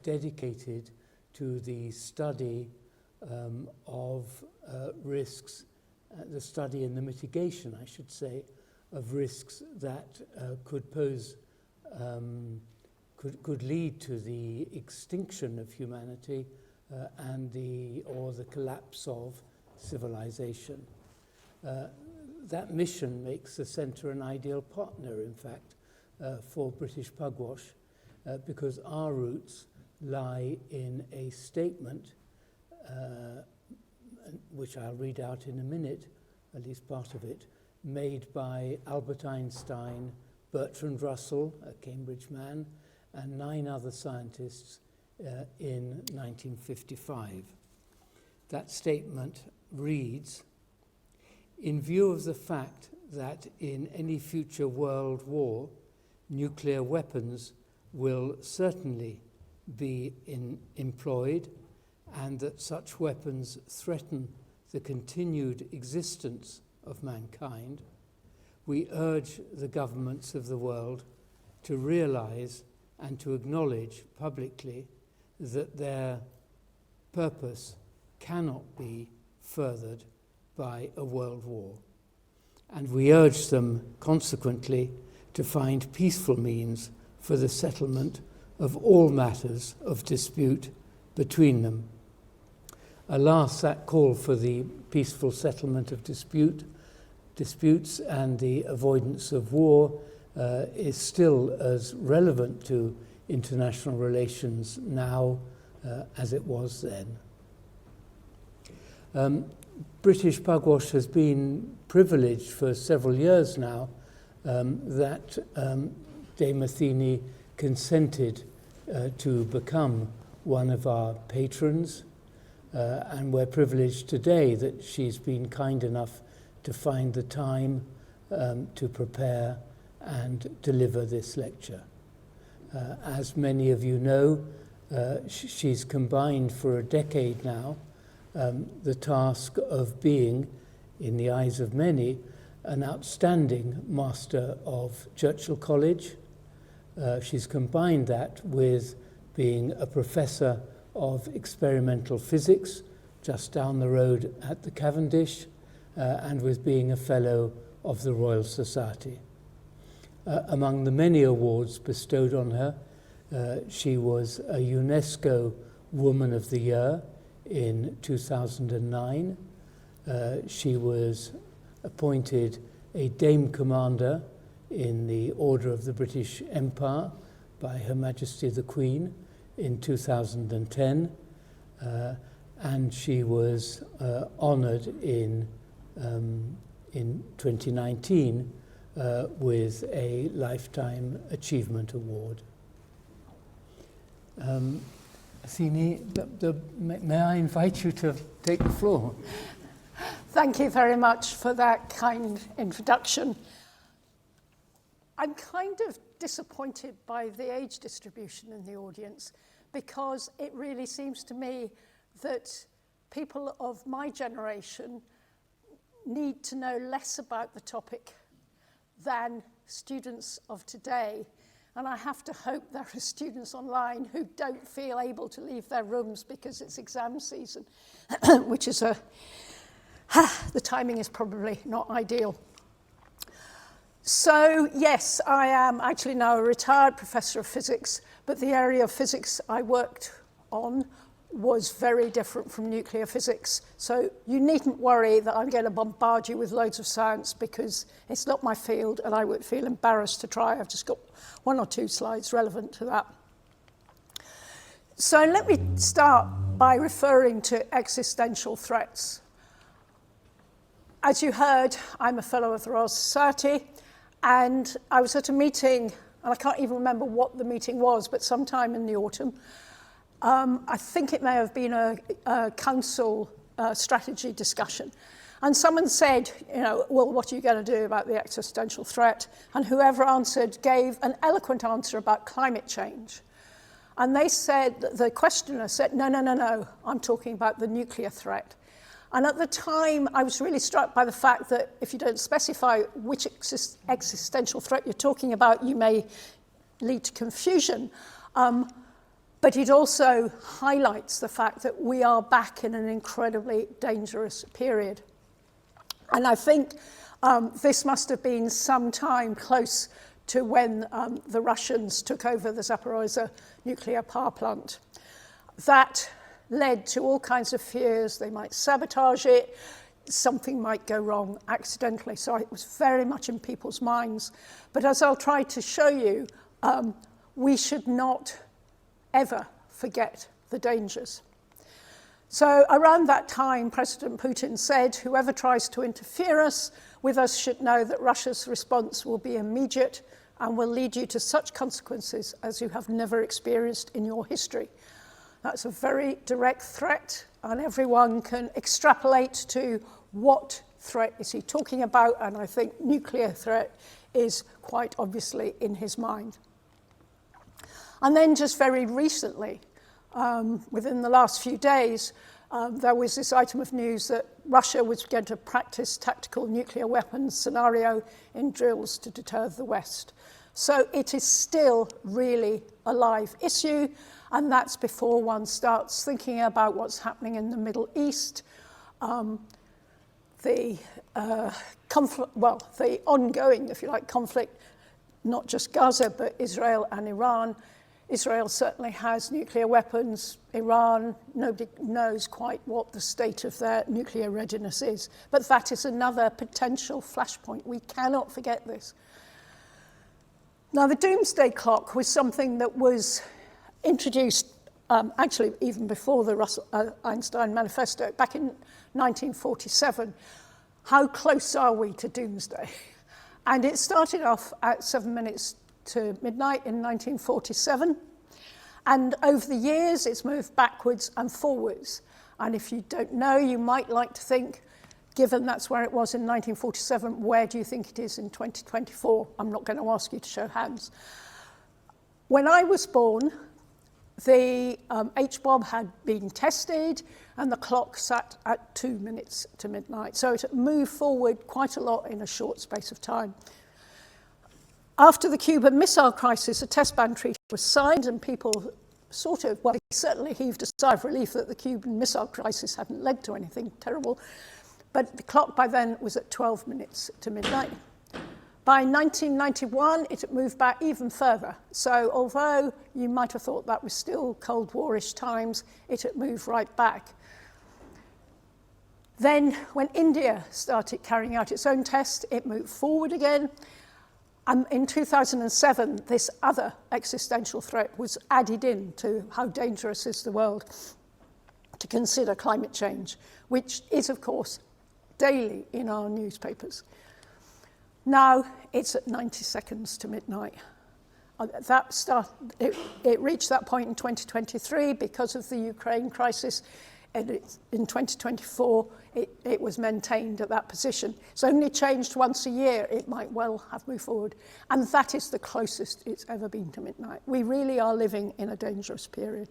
dedicated to the study of risks, the study and the mitigation, I should say, of risks that could pose, could lead to the extinction of humanity and the collapse of civilization. That mission makes the centre an ideal partner, in fact, for British Pugwash, because our roots lie in a statement, which I'll read out in a minute, at least part of it, made by Albert Einstein, Bertrand Russell, a Cambridge man, and 9 other scientists in 1955. That statement reads, "In view of the fact that in any future world war, nuclear weapons will certainly be employed, and that such weapons threaten the continued existence of mankind, we urge the governments of the world to realize and to acknowledge publicly that their purpose cannot be furthered by a world war. And we urge them, consequently, to find peaceful means for the settlement of all matters of dispute between them." Alas, that call for the peaceful settlement of disputes and the avoidance of war is still as relevant to international relations now as it was then. British Pugwash has been privileged for several years now that Dame Athene consented to become one of our patrons, and we're privileged today that she's been kind enough to find the time to prepare and deliver this lecture. As many of you know, she's combined for a decade now the task of being, in the eyes of many, an outstanding master of Churchill College. She's combined that with being a professor of experimental physics just down the road at the Cavendish, and with being a fellow of the Royal Society. Among the many awards bestowed on her, she was a UNESCO Woman of the Year in 2009. She was appointed a Dame Commander in the Order of the British Empire by Her Majesty the Queen in 2010, and she was honoured in 2019 with a Lifetime Achievement Award. Athene, may I invite you to take the floor? Thank you very much for that kind introduction. I'm kind of disappointed by the age distribution in the audience, because it really seems to me that people of my generation need to know less about the topic than students of today. And I have to hope there are students online who don't feel able to leave their rooms because it's exam season, which is the timing is probably not ideal. So yes, I am actually now a retired professor of physics, but the area of physics I worked on was very different from nuclear physics. So you needn't worry that I'm going to bombard you with loads of science, because it's not my field and I would feel embarrassed to try. I've just got 1 or 2 slides relevant to that. So let me start by referring to existential threats. As you heard, I'm a fellow of the Royal Society, and I was at a meeting, and I can't even remember what the meeting was, but sometime in the autumn. I think it may have been a council strategy discussion. And someone said, well, what are you going to do about the existential threat? And whoever answered gave an eloquent answer about climate change. And they said, the questioner said, no, I'm talking about the nuclear threat. And at the time, I was really struck by the fact that if you don't specify which existential threat you're talking about, you may lead to confusion. But it also highlights the fact that we are back in an incredibly dangerous period. And I think this must have been some time close to when the Russians took over the Zaporizhzhia nuclear power plant. That led to all kinds of fears. They might sabotage it, something might go wrong accidentally. So it was very much in people's minds. But as I'll try to show you, we should not ever forget the dangers. So around that time, President Putin said, whoever tries to interfere with us should know that Russia's response will be immediate and will lead you to such consequences as you have never experienced in your history. That's a very direct threat, and everyone can extrapolate to what threat is he talking about, and I think nuclear threat is quite obviously in his mind. And then just very recently, within the last few days, there was this item of news that Russia was going to practice tactical nuclear weapons scenario in drills to deter the West. So it is still really a live issue, and that's before one starts thinking about what's happening in the Middle East, the ongoing, if you like, conflict, not just Gaza, but Israel and Iran. Israel certainly has nuclear weapons. Iran, nobody knows quite what the state of their nuclear readiness is. But that is another potential flashpoint. We cannot forget this. Now, the doomsday clock was something that was introduced, actually even before the Einstein Manifesto, back in 1947. How close are we to doomsday? And it started off at 7 minutes to midnight in 1947. And over the years, it's moved backwards and forwards. And if you don't know, you might like to think, given that's where it was in 1947, where do you think it is in 2024? I'm not going to ask you to show hands. When I was born, the H-bomb had been tested, and the clock sat at 2 minutes to midnight. So it moved forward quite a lot in a short space of time. After the Cuban Missile Crisis, a test ban treaty was signed, and people they certainly heaved a sigh of relief that the Cuban Missile Crisis hadn't led to anything terrible. But the clock by then was at 12 minutes to midnight. By 1991, it had moved back even further. So although you might have thought that was still Cold War-ish times, it had moved right back. Then, when India started carrying out its own test, it moved forward again. In 2007, this other existential threat was added in to how dangerous is the world, to consider climate change, which is, of course, daily in our newspapers. Now it's at 90 seconds to midnight. It reached that point in 2023 because of the Ukraine crisis, and in 2024 it was maintained at that position. It's only changed once a year. It might well have moved forward, and that is the closest it's ever been to midnight. We really are living in a dangerous period.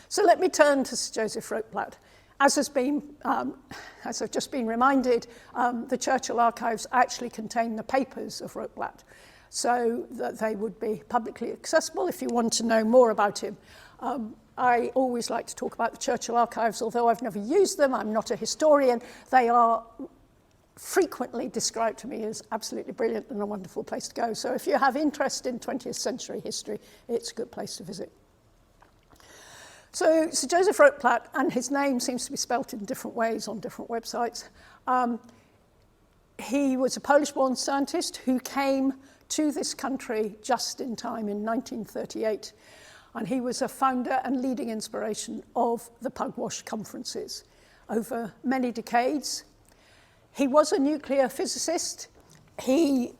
So let me turn to Sir Joseph Rotblat. As I've just been reminded, the Churchill archives actually contain the papers of Rotblat, so that they would be publicly accessible if you want to know more about him. I always like to talk about the Churchill archives, although I've never used them. I'm not a historian. They are frequently described to me as absolutely brilliant and a wonderful place to go. So if you have interest in 20th century history, it's a good place to visit. So Sir Joseph Rotblat, and his name seems to be spelt in different ways on different websites. He was a Polish-born scientist who came to this country just in time in 1938. And he was a founder and leading inspiration of the Pugwash conferences over many decades. He was a nuclear physicist. He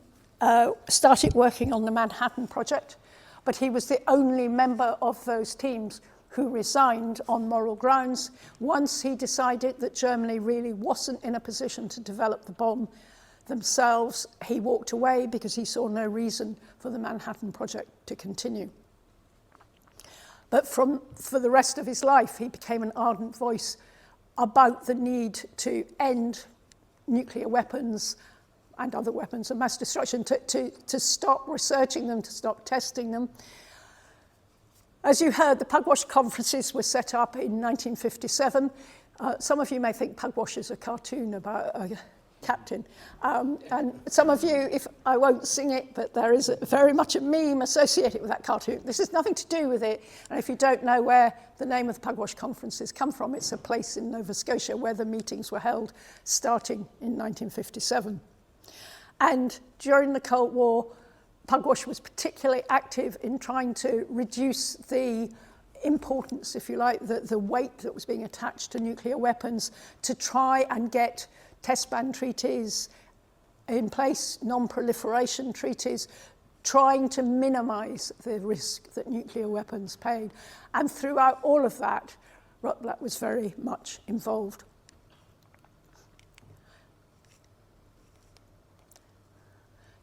started working on the Manhattan Project, but he was the only member of those teams who resigned on moral grounds once he decided that Germany really wasn't in a position to develop the bomb themselves. He walked away because he saw no reason for the Manhattan Project to continue. But for the rest of his life, he became an ardent voice about the need to end nuclear weapons and other weapons of mass destruction, to stop researching them, to stop testing them. As you heard, the Pugwash conferences were set up in 1957. Some of you may think Pugwash is a cartoon about a captain. And some of you, if I won't sing it, but there is very much a meme associated with that cartoon. This has nothing to do with it. And if you don't know where the name of the Pugwash conferences come from, it's a place in Nova Scotia where the meetings were held starting in 1957. And during the Cold War, Pugwash was particularly active in trying to reduce the importance, if you like, the weight that was being attached to nuclear weapons, to try and get test ban treaties in place, non-proliferation treaties, trying to minimize the risk that nuclear weapons paid. And throughout all of that, Rotblat was very much involved.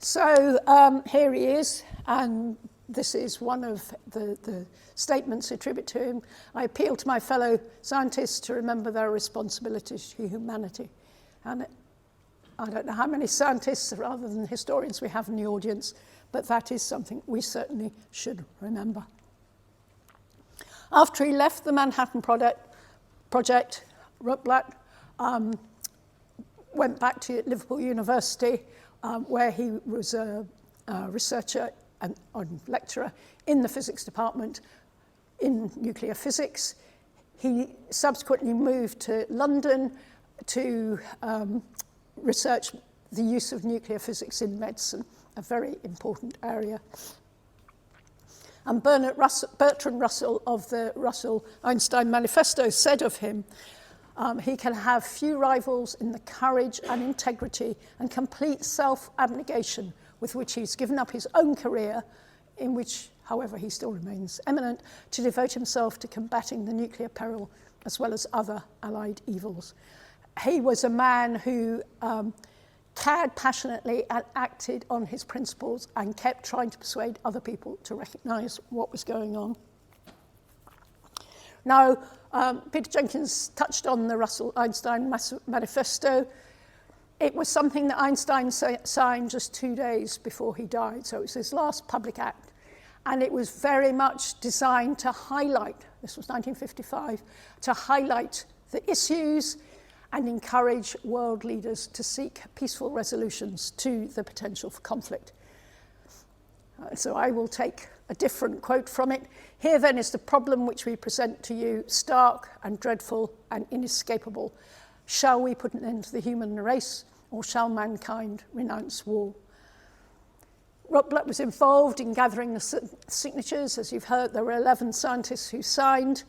So here he is, and this is one of the statements attributed to him. I appeal to my fellow scientists to remember their responsibilities to humanity. And I don't know how many scientists rather than historians we have in the audience, but that is something we certainly should remember. After he left the Manhattan Project, Rotblat went back to Liverpool University, where he was a researcher and lecturer in the physics department in nuclear physics. He subsequently moved to London to research the use of nuclear physics in medicine, a very important area. And Bertrand Russell of the Russell-Einstein Manifesto said of him, he can have few rivals in the courage and integrity and complete self-abnegation with which he's given up his own career, in which, however, he still remains eminent, to devote himself to combating the nuclear peril as well as other allied evils. He was a man who cared passionately and acted on his principles and kept trying to persuade other people to recognise what was going on. Now, Peter Jenkins touched on the Russell-Einstein Manifesto. It was something that Einstein signed just 2 days before he died, so it was his last public act. And it was very much designed to highlight, this was 1955, to highlight the issues and encourage world leaders to seek peaceful resolutions to the potential for conflict. So I will take a different quote from it. Here then is the problem which we present to you, stark and dreadful and inescapable. Shall we put an end to the human race, or shall mankind renounce war? Rotblat was involved in gathering the signatures. As you've heard, there were 11 scientists who signed.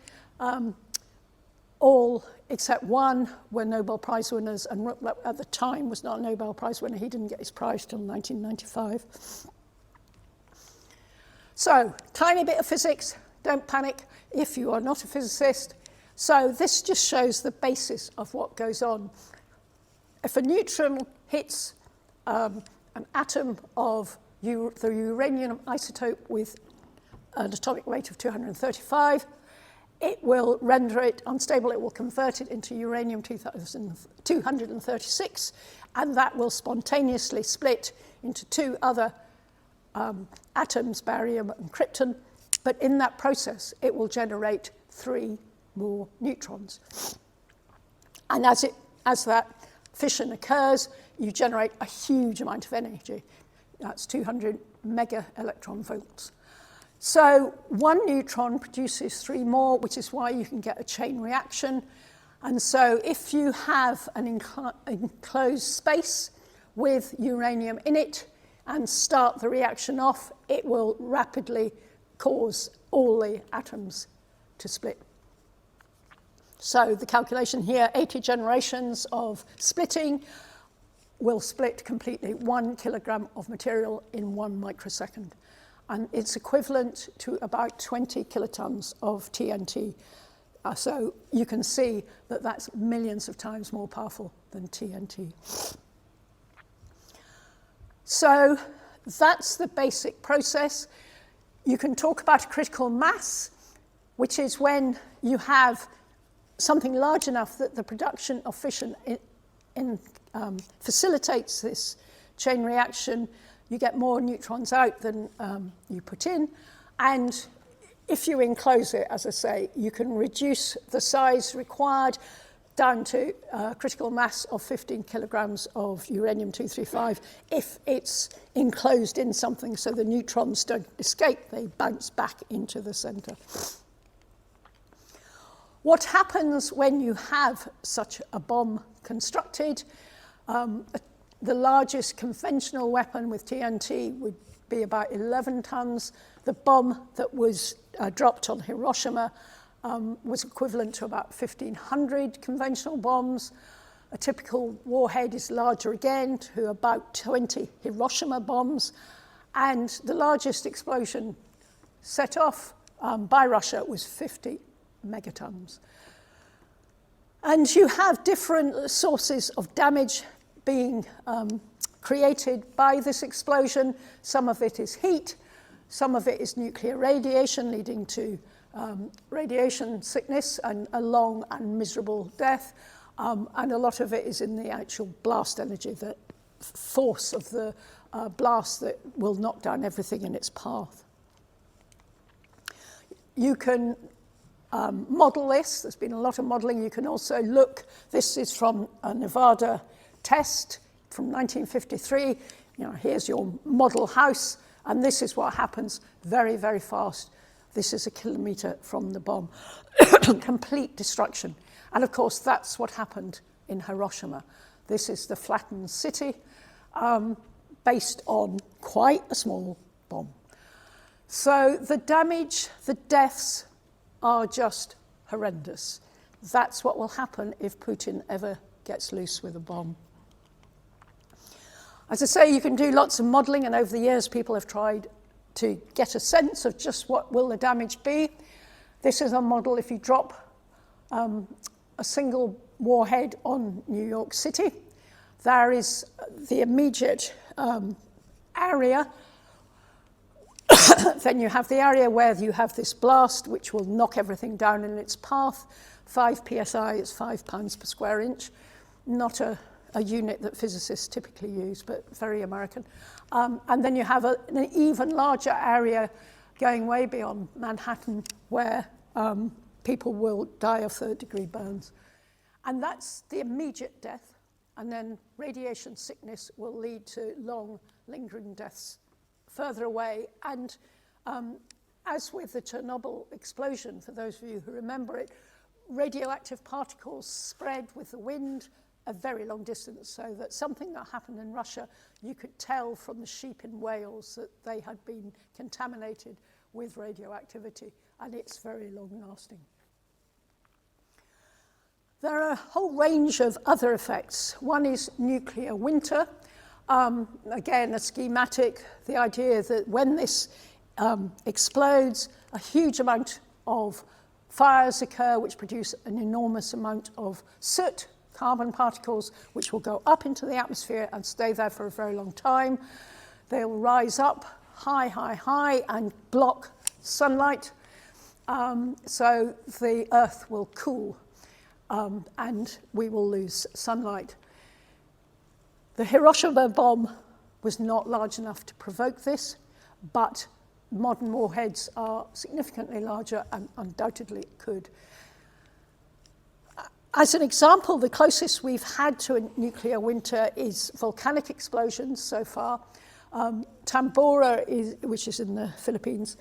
All except one were Nobel Prize winners, and Rotblat at the time was not a Nobel Prize winner. He didn't get his prize till 1995. So, tiny bit of physics, don't panic if you are not a physicist. So this just shows the basis of what goes on. If a neutron hits an atom of the uranium isotope with an atomic weight of 235, it will render it unstable. It will convert it into uranium-236, and that will spontaneously split into two other atoms, barium and krypton. But in that process, it will generate 3 more neutrons. And as that fission occurs, you generate a huge amount of energy. That's 200 mega electron volts. So 1 neutron produces 3 more, which is why you can get a chain reaction. And so if you have an enclosed space with uranium in it and start the reaction off, it will rapidly cause all the atoms to split. So the calculation here, 80 generations of splitting will split completely 1 kilogram of material in 1 microsecond. And it's equivalent to about 20 kilotons of TNT. So you can see that that's millions of times more powerful than TNT. So that's the basic process. You can talk about a critical mass, which is when you have something large enough that the production of fission facilitates this chain reaction. You get more neutrons out than you put in, and if you enclose it, as I say, you can reduce the size required down to a critical mass of 15 kilograms of uranium-235 if it's enclosed in something so the neutrons don't escape, they bounce back into the center. What happens when you have such a bomb constructed? The largest conventional weapon with TNT would be about 11 tons. The bomb that was dropped on Hiroshima was equivalent to about 1,500 conventional bombs. A typical warhead is larger again, to about 20 Hiroshima bombs. And the largest explosion set off by Russia was 50 megatons. And you have different sources of damage being created by this explosion. Some of it is heat, some of it is nuclear radiation leading to radiation sickness and a long and miserable death, and a lot of it is in the actual blast energy, the force of the blast that will knock down everything in its path. You can model this. There's been a lot of modeling. You can also look. This is from a Nevada test from 1953. Here's your model house, and this is what happens very, very fast. This is a kilometre from the bomb. Complete destruction. And of course, that's what happened in Hiroshima. This is the flattened city based on quite a small bomb. So the damage, the deaths are just horrendous. That's what will happen if Putin ever gets loose with a bomb. As I say, you can do lots of modelling, and over the years people have tried to get a sense of just what will the damage be. This is a model if you drop a single warhead on New York City. There is the immediate area. Then you have the area where you have this blast, which will knock everything down in its path. 5 psi is 5 pounds per square inch. Not a unit that physicists typically use, but very American. And then you have an even larger area going way beyond Manhattan where people will die of third-degree burns. And that's the immediate death. And then radiation sickness will lead to long, lingering deaths further away. And as with the Chernobyl explosion, for those of you who remember it, radioactive particles spread with the wind a very long distance, so that something that happened in Russia, you could tell from the sheep in Wales that they had been contaminated with radioactivity, and it's very long-lasting. There are a whole range of other effects. One is nuclear winter. Again, a schematic, the idea that when this explodes, a huge amount of fires occur which produce an enormous amount of soot, carbon particles, which will go up into the atmosphere and stay there for a very long time. They'll rise up high, high, high and block sunlight. So the Earth will cool and we will lose sunlight. The Hiroshima bomb was not large enough to provoke this, but modern warheads are significantly larger and undoubtedly it could. As an example, the closest we've had to a nuclear winter is volcanic explosions so far. Tambora, which is in the Philippines,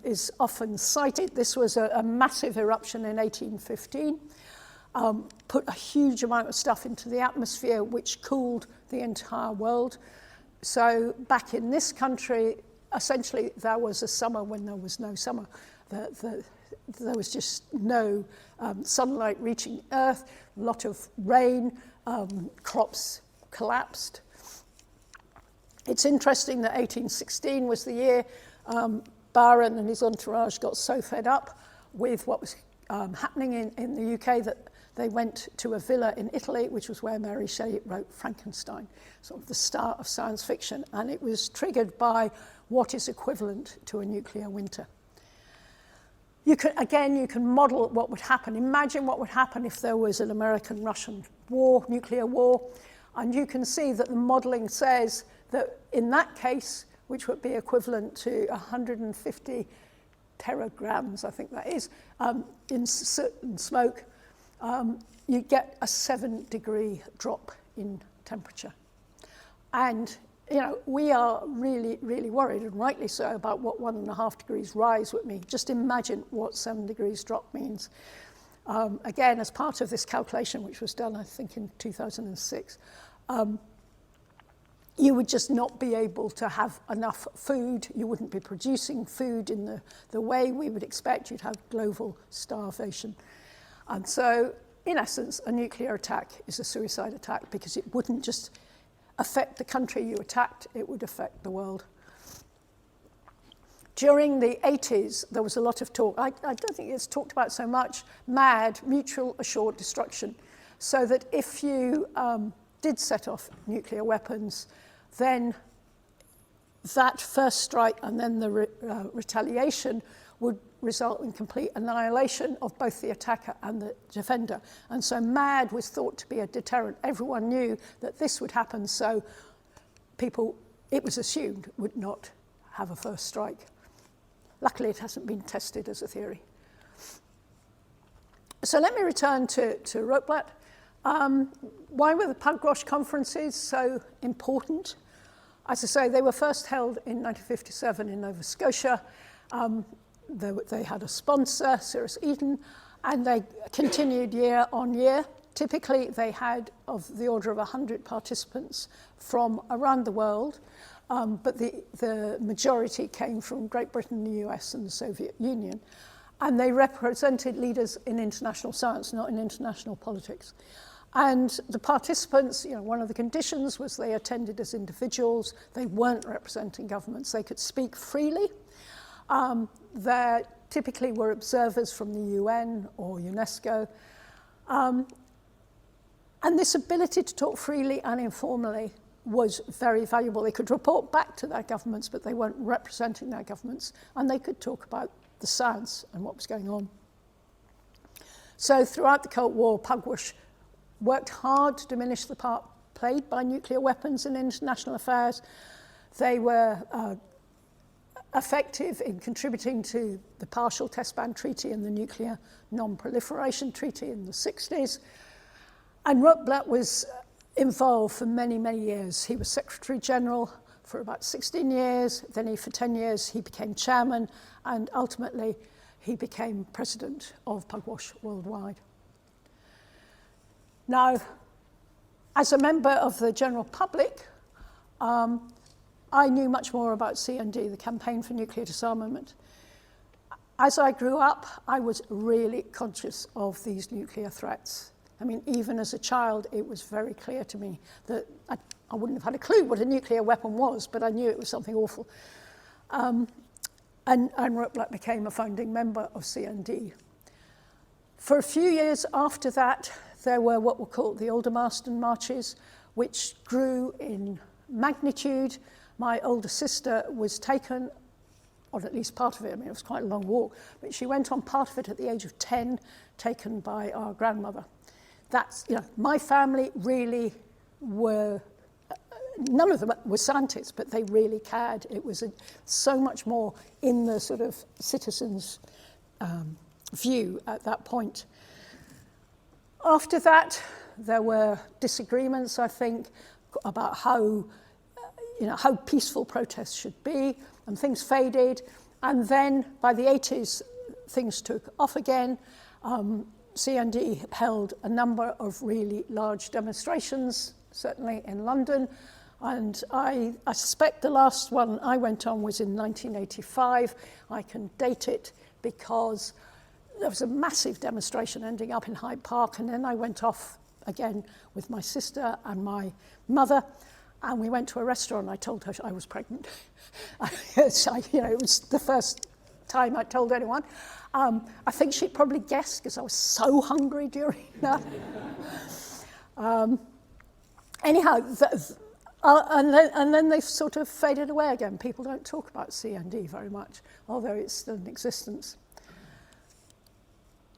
is often cited. This was a massive eruption in 1815, put a huge amount of stuff into the atmosphere, which cooled the entire world. So back in this country, essentially, there was a summer when there was no summer. There was just no sunlight reaching Earth, a lot of rain, crops collapsed. It's interesting that 1816 was the year Byron and his entourage got so fed up with what was happening in the UK that they went to a villa in Italy, which was where Mary Shelley wrote Frankenstein, sort of the start of science fiction, and it was triggered by what is equivalent to a nuclear winter. You can model what would happen. Imagine what would happen if there was an American-Russian war, nuclear war, and you can see that the modeling says that in that case, which would be equivalent to 150 teragrams, I think that is, in certain smoke, you get a 7-degree drop in temperature. And, you know, we are really, really worried, and rightly so, about what 1.5 degrees rise would mean. Just imagine what 7 degrees drop means. Again, as part of this calculation, which was done, I think, in 2006, you would just not be able to have enough food. You wouldn't be producing food in the way we would expect. You'd have global starvation. And so, in essence, a nuclear attack is a suicide attack because it wouldn't just affect the country you attacked, it would affect the world. During the 80s, there was a lot of talk, I don't think it's talked about so much, MAD, mutual assured destruction, so that if you did set off nuclear weapons, then that first strike and then the retaliation would result in complete annihilation of both the attacker and the defender. And so MAD was thought to be a deterrent. Everyone knew that this would happen, so people, it was assumed, would not have a first strike. Luckily, it hasn't been tested as a theory. So let me return to Rotblat. Why were the Pugwash conferences so important? As I say, they were first held in 1957 in Nova Scotia. They had a sponsor, Cirrus Eaton, and they continued year on year. Typically, they had of the order of 100 participants from around the world, but the majority came from Great Britain, the US, and the Soviet Union. And they represented leaders in international science, not in international politics. And the participants, you know, one of the conditions was they attended as individuals. They weren't representing governments. They could speak freely. There typically were observers from the UN or UNESCO. And this ability to talk freely and informally was very valuable. They could report back to their governments, but they weren't representing their governments. And they could talk about the science and what was going on. So throughout the Cold War, Pugwash worked hard to diminish the part played by nuclear weapons in international affairs. They were effective in contributing to the Partial Test Ban Treaty and the Nuclear Non-Proliferation Treaty in the 60s. And Rotblat was involved for many, many years. He was Secretary General for about 16 years. Then for 10 years, he became chairman, and ultimately he became president of Pugwash Worldwide. Now, as a member of the general public, I knew much more about CND, the Campaign for Nuclear Disarmament. As I grew up, I was really conscious of these nuclear threats. I mean, even as a child, it was very clear to me that I wouldn't have had a clue what a nuclear weapon was, but I knew it was something awful. And Rotblat became a founding member of CND. For a few years after that, there were what were called the Aldermaston marches, which grew in magnitude. My older sister was taken, or at least part of it, I mean, it was quite a long walk, but she went on part of it at the age of 10, taken by our grandmother. That's, you know, my family really were, none of them were scientists, but they really cared. It was so much more in the sort of citizens' view at that point. After that, there were disagreements, I think, about how peaceful protests should be, and things faded. And then by the 80s, things took off again. CND held a number of really large demonstrations, certainly in London. And I suspect the last one I went on was in 1985. I can date it because there was a massive demonstration ending up in Hyde Park, and then I went off again with my sister and my mother, and we went to a restaurant. I told her I was pregnant. It was the first time I told anyone. I think she probably guessed because I was so hungry during that. Anyhow, and then they've sort of faded away again. People don't talk about CND very much, although it's still in existence.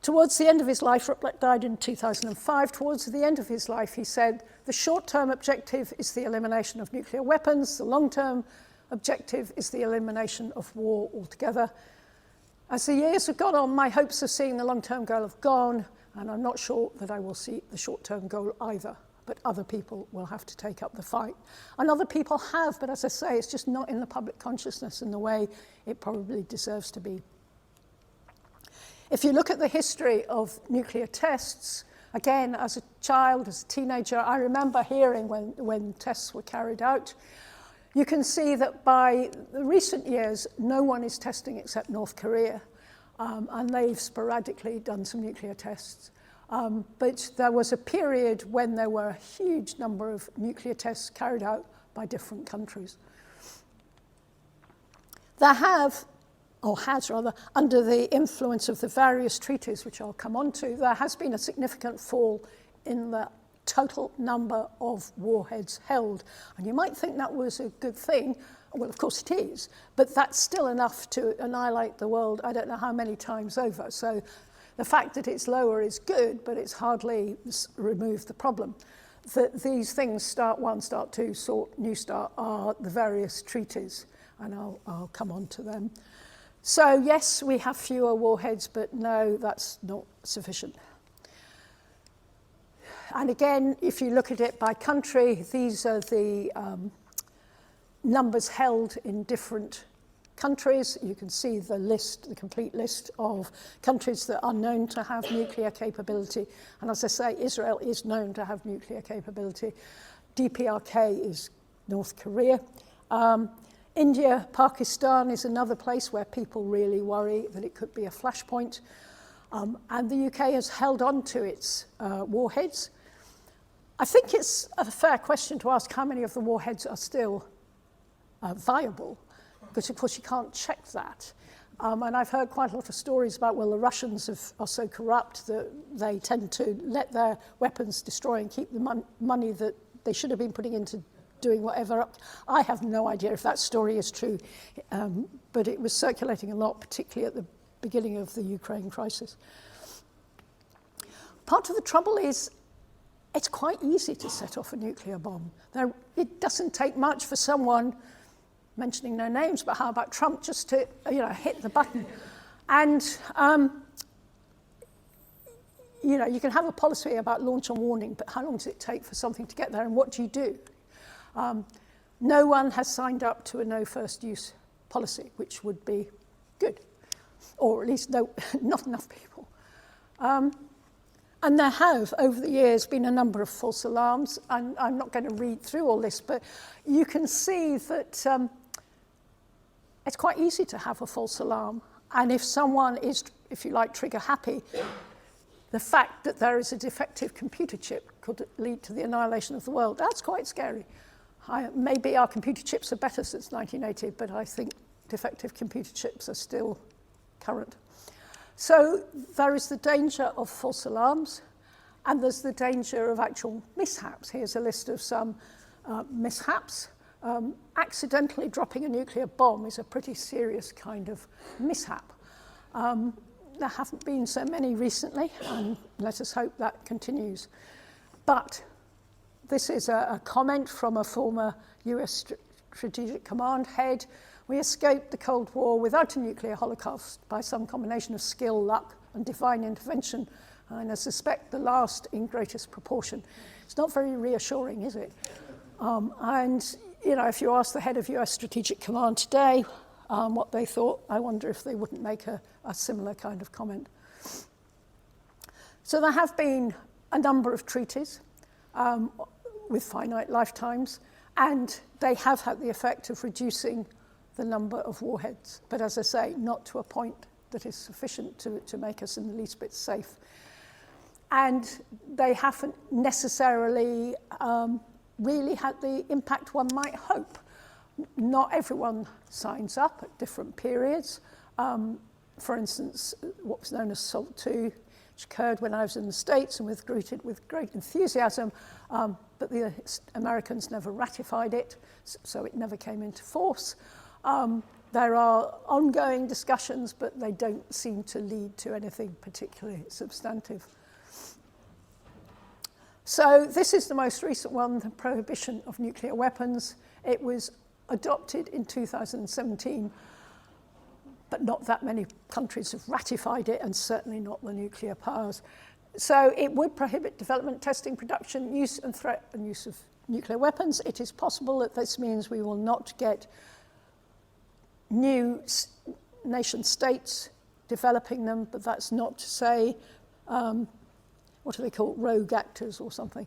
Towards the end of his life, Rotblat died in 2005. Towards the end of his life, he said, the short-term objective is the elimination of nuclear weapons. The long-term objective is the elimination of war altogether. As the years have gone on, my hopes of seeing the long-term goal have gone, and I'm not sure that I will see the short-term goal either. But other people will have to take up the fight. And other people have, but as I say, it's just not in the public consciousness in the way it probably deserves to be. If you look at the history of nuclear tests, again, as a child, as a teenager, I remember hearing when tests were carried out. You can see that by the recent years, no one is testing except North Korea, and they've sporadically done some nuclear tests. But there was a period when there were a huge number of nuclear tests carried out by different countries. There have, or has rather, under the influence of the various treaties, which I'll come on to, there has been a significant fall in the total number of warheads held. And you might think that was a good thing. Well, of course it is, but that's still enough to annihilate the world I don't know how many times over. So the fact that it's lower is good, but it's hardly removed the problem. These things, Start 1, Start 2, New Start, are the various treaties, and I'll come on to them. So yes, we have fewer warheads, but no, that's not sufficient. And again, if you look at it by country, these are the numbers held in different countries. You can see the list, the complete list of countries that are known to have nuclear capability. And as I say, Israel is known to have nuclear capability. DPRK is North Korea. India, Pakistan is another place where people really worry that it could be a flashpoint. And the UK has held on to its warheads. I think it's a fair question to ask how many of the warheads are still viable, because of course you can't check that. And I've heard quite a lot of stories about, well, the Russians are so corrupt that they tend to let their weapons destroy and keep the money that they should have been putting into doing whatever. I have no idea if that story is true, but it was circulating a lot, particularly at the beginning of the Ukraine crisis. Part of the trouble is it's quite easy to set off a nuclear bomb. It doesn't take much for someone, mentioning no names, but how about Trump, just to hit the button. And you can have a policy about launch and warning, but how long does it take for something to get there, and what do you do? No one has signed up to a no first use policy, which would be good, or at least not enough people. And there have, over the years, been a number of false alarms. And I'm not going to read through all this, but you can see that it's quite easy to have a false alarm. And if someone is, if you like, trigger happy, the fact that there is a defective computer chip could lead to the annihilation of the world. That's quite scary. Maybe our computer chips are better since 1980, but I think defective computer chips are still current. So there is the danger of false alarms, and there's the danger of actual mishaps. Here's a list of some mishaps. Accidentally dropping a nuclear bomb is a pretty serious kind of mishap. There haven't been so many recently, and let us hope that continues. But this is a comment from a former US Strategic Command head. We escaped the Cold War without a nuclear holocaust by some combination of skill, luck, and divine intervention, and I suspect the last in greatest proportion. It's not very reassuring, is it? And if you ask the head of US Strategic Command today what they thought, I wonder if they wouldn't make a similar kind of comment. So there have been a number of treaties with finite lifetimes, and they have had the effect of reducing the number of warheads, but as I say, not to a point that is sufficient to make us in the least bit safe. And they haven't necessarily really had the impact one might hope. Not everyone signs up at different periods. For instance, what was known as SALT II, which occurred when I was in the States and was greeted with great enthusiasm, but the Americans never ratified it, so it never came into force. There are ongoing discussions, but they don't seem to lead to anything particularly substantive. So this is the most recent one, the prohibition of nuclear weapons. It was adopted in 2017, but not that many countries have ratified it, and certainly not the nuclear powers. So it would prohibit development, testing, production, use and threat and use of nuclear weapons. It is possible that this means we will not get new nation states developing them, but that's not to say, what are they called, rogue actors or something.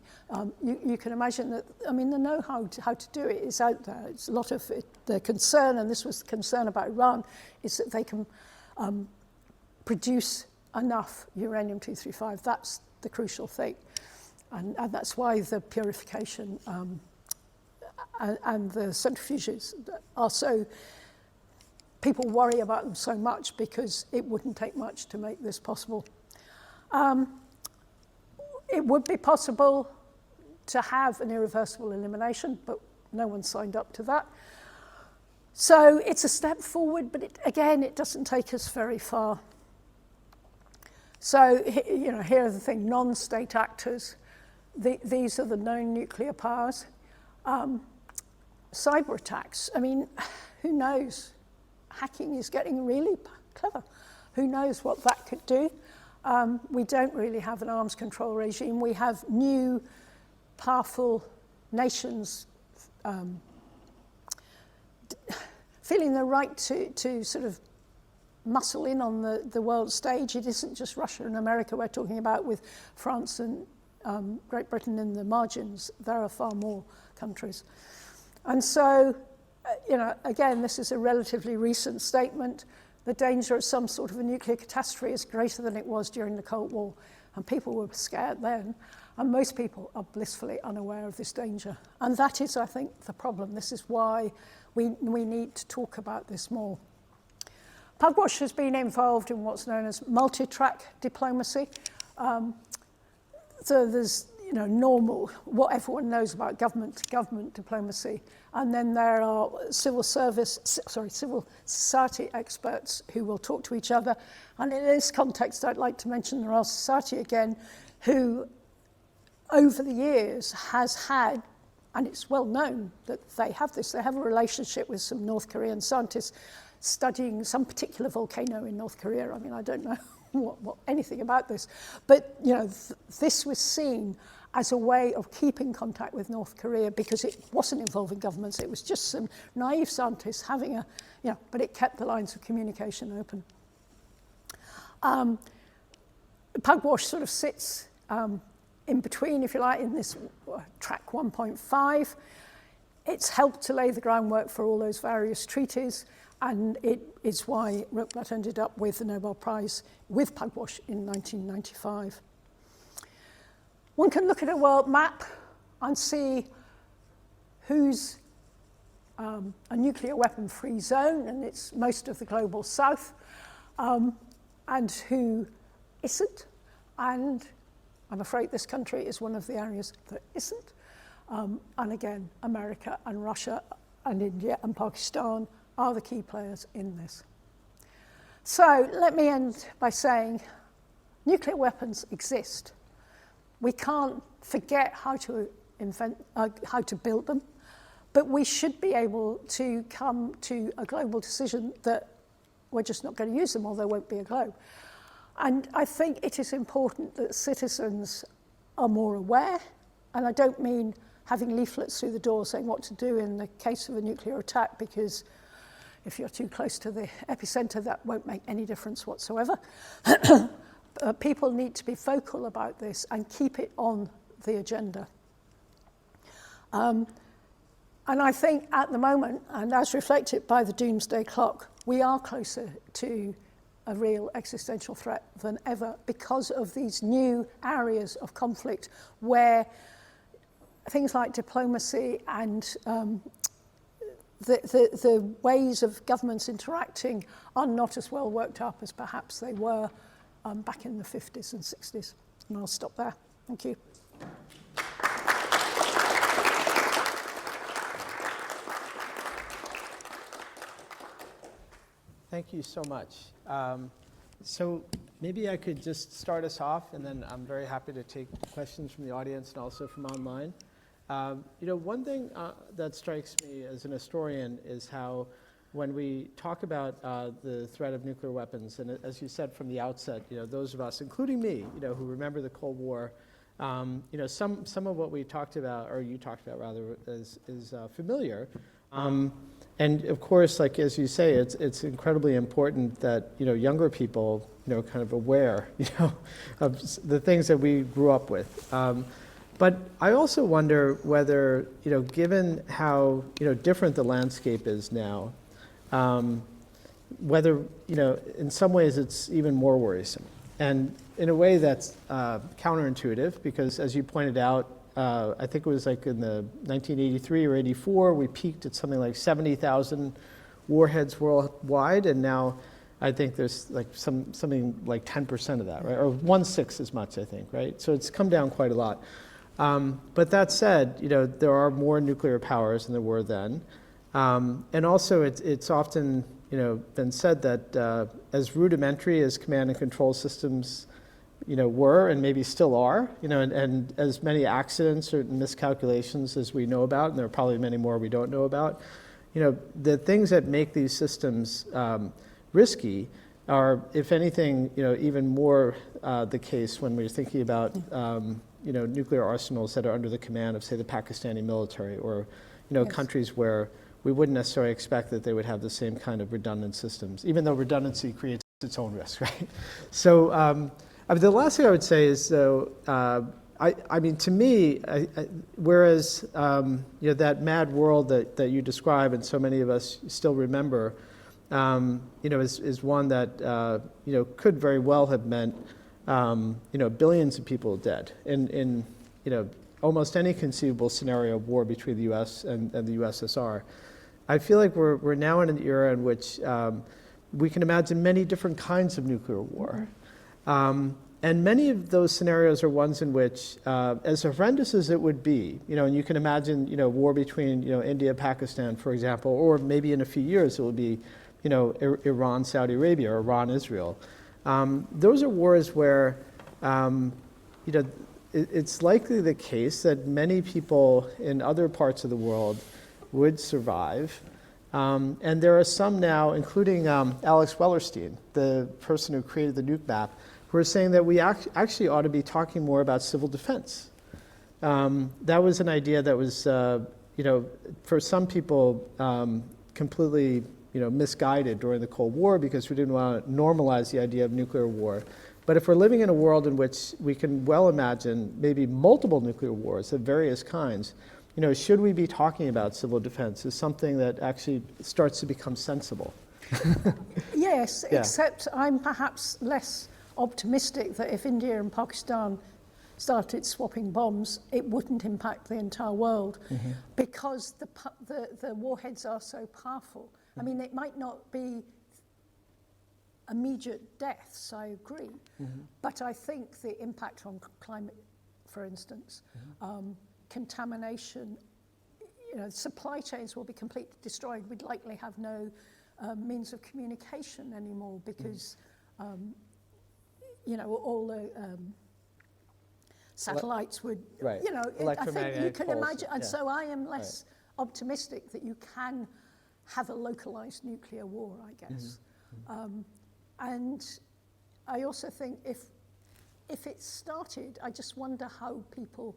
You can imagine that, I mean, the know-how how to do it is out there. It's a lot of it, the concern, and this was the concern about Iran, is that they can produce enough uranium-235. That's the crucial thing. And that's why the purification and the centrifuges are so, people worry about them so much because it wouldn't take much to make this possible. It would be possible to have an irreversible elimination, but no one signed up to that. So it's a step forward, but again, it doesn't take us very far. So, you know, here are the thing, non-state actors. These are the known nuclear powers. Cyber attacks, I mean, who knows? Hacking is getting really clever. Who knows what that could do? We don't really have an arms control regime. We have new, powerful nations feeling the right to sort of muscle in on the world stage. It isn't just Russia and America we're talking about, with France and Great Britain in the margins. There are far more countries. And so, you know, again, this is a relatively recent statement. The danger of some sort of a nuclear catastrophe is greater than it was during the Cold War. And people were scared then. And most people are blissfully unaware of this danger. And that is, I think, the problem. This is why we need to talk about this more. Pugwash has been involved in what's known as multi-track diplomacy. So there's, you know, normal, what everyone knows about government-to-government diplomacy. And then there are civil society experts who will talk to each other. And in this context, I'd like to mention the Royal Society again, who over the years has had, and it's well known that they have this, they have a relationship with some North Korean scientists studying some particular volcano in North Korea. I mean, I don't know what anything about this, but you know, this was seen as a way of keeping contact with North Korea because it wasn't involving governments. It was just some naive scientists having a, you know, but it kept the lines of communication open. Pugwash sort of sits in between, if you like, in this track 1.5. It's helped to lay the groundwork for all those various treaties, and it is why Rotblat ended up with the Nobel Prize with Pugwash in 1995. One can look at a world map and see who's a nuclear weapon-free zone, and it's most of the global south, and who isn't. And I'm afraid this country is one of the areas that isn't. And again, America and Russia and India and Pakistan are the key players in this. So let me end by saying nuclear weapons exist. We can't forget how to build them, but we should be able to come to a global decision that we're just not going to use them, or there won't be a globe. And I think it is important that citizens are more aware, and I don't mean having leaflets through the door saying what to do in the case of a nuclear attack, because if you're too close to the epicenter, that won't make any difference whatsoever. People need to be vocal about this and keep it on the agenda. And I think at the moment, and as reflected by the doomsday clock, we are closer to a real existential threat than ever because of these new areas of conflict where things like diplomacy and the ways of governments interacting are not as well worked up as perhaps they were back in the 50s and 60s. And I'll stop there. Thank you. Thank you so much. So maybe I could just start us off, and then I'm very happy to take questions from the audience and also from online. You know, one thing that strikes me as an historian is how when we talk about the threat of nuclear weapons, and as you said from the outset, those of us, including me, who remember the Cold War, some of what we talked about, or you talked about rather, is familiar. And of course, like as you say, it's incredibly important that younger people kind of aware of the things that we grew up with. But I also wonder whether given how different the landscape is now, whether in some ways it's even more worrisome. And in a way that's counterintuitive, because as you pointed out, I think it was like in the 1983 or 84, we peaked at something like 70,000 warheads worldwide, and now I think there's like something like 10% of that, right? Or 1/6 as much, I think, right? So it's come down quite a lot. But that said, there are more nuclear powers than there were then. And also it's often been said that as rudimentary as command and control systems were and maybe still are, and as many accidents or miscalculations as we know about, and there are probably many more we don't know about, the things that make these systems risky are, if anything, even more the case when we're thinking about nuclear arsenals that are under the command of, say, the Pakistani military, or yes, countries where we wouldn't necessarily expect that they would have the same kind of redundant systems, even though redundancy creates its own risk, right? So the last thing I would say is, though, I mean, to me, whereas that mad world that you describe and so many of us still remember, is one that could very well have meant billions of people dead in almost any conceivable scenario of war between the U.S. and the USSR. I feel like we're now in an era in which we can imagine many different kinds of nuclear war. And many of those scenarios are ones in which, as horrendous as it would be, and you can imagine, war between, India, Pakistan, for example, or maybe in a few years it will be, Iran, Saudi Arabia, or Iran, Israel. Those are wars where, it's likely the case that many people in other parts of the world would survive. And there are some now, including Alex Wellerstein, the person who created the nuke map, who are saying that we actually ought to be talking more about civil defense. That was an idea that was, for some people, completely, misguided during the Cold War, because we didn't want to normalize the idea of nuclear war. But if we're living in a world in which we can well imagine maybe multiple nuclear wars of various kinds, should we be talking about civil defense is something that actually starts to become sensible. Yes, Yeah. except I'm perhaps less optimistic that if India and Pakistan started swapping bombs, it wouldn't impact the entire world, because the warheads are so powerful. I mean, it might not be immediate deaths, I agree, but I think the impact on climate, for instance, contamination, supply chains will be completely destroyed. We'd likely have no means of communication anymore, because all the satellites would, right, I think you can imagine, and yeah. so I am less optimistic that you can have a localized nuclear war, I guess. And I also think if it started, I just wonder how people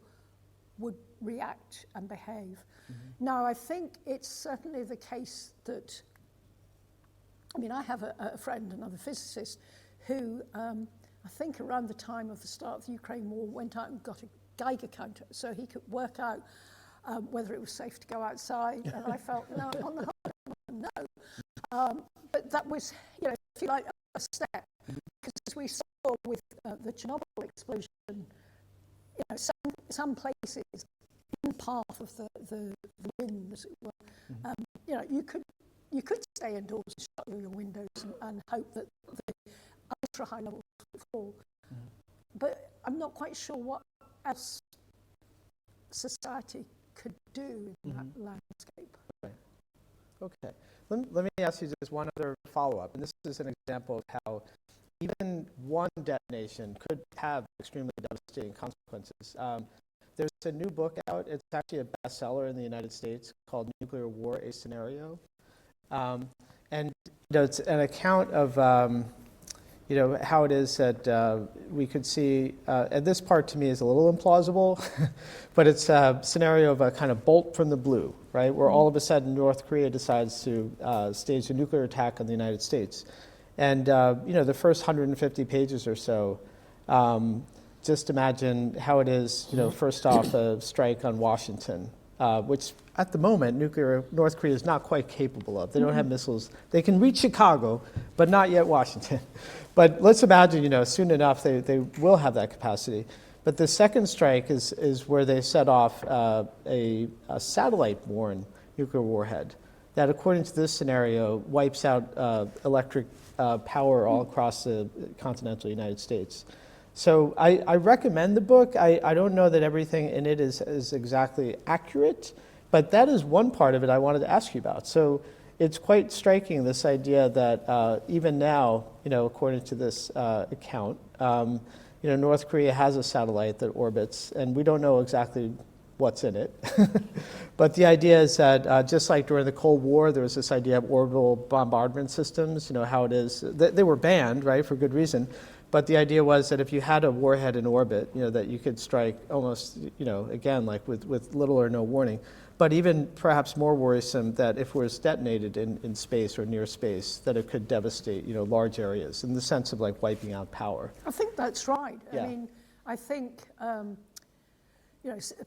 would react and behave. Now, I think it's certainly the case that, I have a friend, another physicist, who I think around the time of the start of the Ukraine war went out and got a Geiger counter so he could work out whether it was safe to go outside. And I felt, no, on the whole, no. But that was, if you like, a step. Because as we saw with the Chernobyl explosion, some places in the path of the wind, as it were, you could stay indoors and shut all your windows and hope that the ultra high levels would fall. But I'm not quite sure what else society could do in that landscape. Right. Okay. Let me ask you just one other follow-up, and this is an example of how even one detonation could have extremely devastating consequences. There's a new book out. It's actually a bestseller in the United States called Nuclear War, A Scenario. And it's an account of how it is that we could see, and this part to me is a little implausible, but it's a scenario of a kind of bolt from the blue, right, where all of a sudden North Korea decides to stage a nuclear attack on the United States. And the first 150 pages or so, just imagine how it is, first off, a strike on Washington, which at the moment, North Korea is not quite capable of. They don't have missiles. They can reach Chicago, but not yet Washington. But let's imagine, soon enough, they will have that capacity. But the second strike is where they set off a satellite-borne nuclear warhead that, according to this scenario, wipes out electric power all across the continental United States. So I recommend the book. I don't know that everything in it is exactly accurate, but that is one part of it I wanted to ask you about. So it's quite striking, this idea that even now, according to this account, North Korea has a satellite that orbits, and we don't know exactly what's in it. But the idea is that just like during the Cold War, there was this idea of orbital bombardment systems, how it is. They were banned, right, for good reason. But the idea was that if you had a warhead in orbit, that you could strike almost, again, like with little or no warning. But even perhaps more worrisome, that if it was detonated in space or near space, that it could devastate, large areas in the sense of like wiping out power. I think that's right. Yeah. I mean, I think,